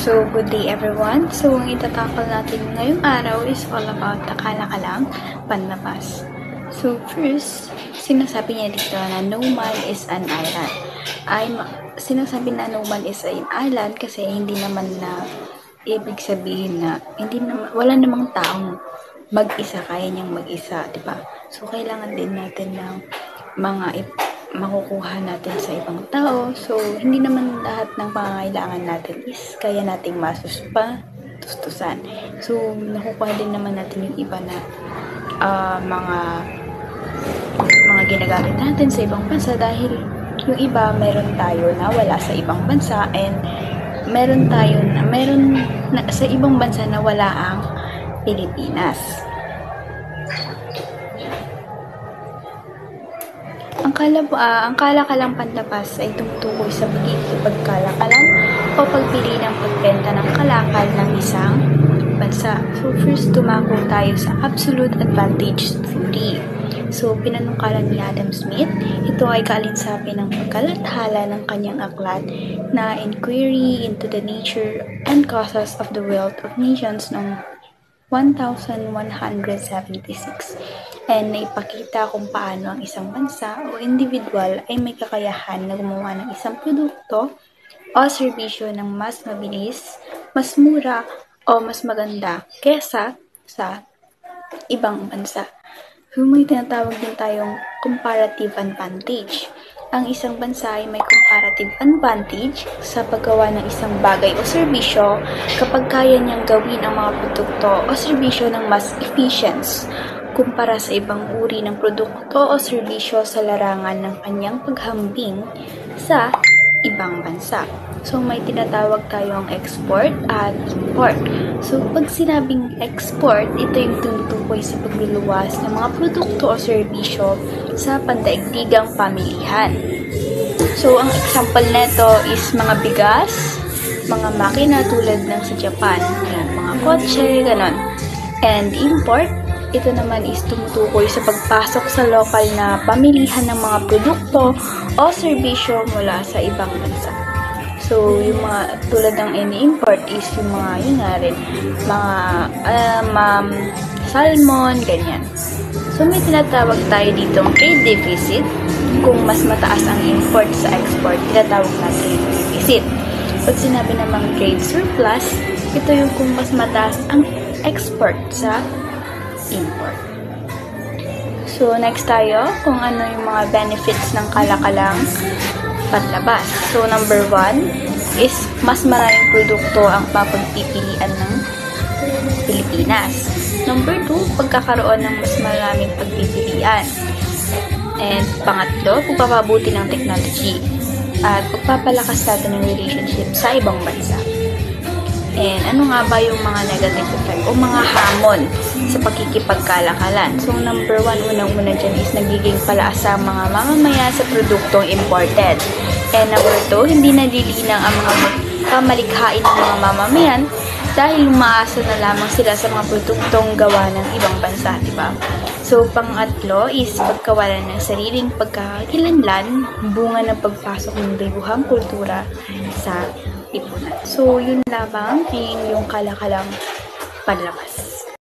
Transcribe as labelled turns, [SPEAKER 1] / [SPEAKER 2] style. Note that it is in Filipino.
[SPEAKER 1] So, good day everyone. So, ang itatakal natin ngayong araw is all about Kalakalang Panlabas. So, first, sinasabi niya dito na no man is an island. Sinasabi na no man is an island kasi hindi naman na ibig sabihin na wala namang taong mag-isa, kaya niyang mag-isa, diba? So, kailangan din natin ng mga makukuha natin sa ibang tao. So, hindi naman lahat ng pangangailangan natin is kaya nating masustusan. So, nakukuha din naman natin yung iba na mga ginagamit natin sa ibang bansa dahil yung iba meron tayo na wala sa ibang bansa and meron sa ibang bansa na wala ang Pilipinas. Ang kalakalang panlabas ay tumutukoy sa pagkalakalan o pagpili ng pagbenta ng kalakal ng isang bansa. So, first, tumako tayo sa absolute advantage theory. So, pinanungkalan ni Adam Smith, ito ay kaalinsapin ng pagkalathala ng kanyang aklat na Inquiry into the Nature and Causes of the Wealth of Nations noong 1176 and naipakita kung paano ang isang bansa o individual ay may kakayahan na gumawa ng isang produkto o serbisyo ng mas mabilis, mas mura o mas maganda kesa sa ibang bansa. So, may tinatawag din tayong comparative advantage. Ang isang bansa ay may comparative advantage sa paggawa ng isang bagay o serbisyo kapag kaya niyang gawin ang mga produkto o serbisyo ng mas efficient kumpara sa ibang uri ng produkto o serbisyo sa larangan ng kanyang paghambing sa ibang bansa. So, may tinatawag tayong export at import. So, pag sinabing export, ito yung tumutukoy sa pagluluwas ng mga produkto o serbisyo sa pandaigdigang pamilihan. So, ang example neto is mga bigas, mga makina tulad ng sa Japan, mga kotse, ganon. And import, ito naman is tumutukoy sa pagpasok sa lokal na pamilihan ng mga produkto o serbisyo mula sa ibang bansa. So, yung mga tulad ng ini-import is yung mga salmon, ganyan. So, may tinatawag tayo dito ang trade deficit. Kung mas mataas ang import sa export, tinatawag natin yung deficit. Pag sinabi namang trade surplus, ito yung kung mas mataas ang export sa import. So, next tayo kung ano yung mga benefits ng kalakalang panlabas. So, number 1 is mas maraming produkto ang mapagpipilian ng Pilipinas. Number 2, pagkakaroon ng mas maraming pagpipilian. And pangatlo, pagpapabuti ng technology. At pagpapalakas natin ng relationship sa ibang bansa. And ano nga ba yung mga negative effect o mga hamon sa pagkikipagkalakalan? So, number 1, unang-una dyan is nagiging palaas sa mga mamamaya sa produktong imported. And number 2, hindi nalilinang ang mga pamalikhain ng mga mamamayan dahil umaasa na lamang sila sa mga produktong gawa ng ibang bansa, diba? So, pangatlo is pagkawalan ng sariling pagkakakilanlan, bunga ng pagpasok ng dayuhang kultura sa lipunan. So, yun lamang yung kalakalang panlabas.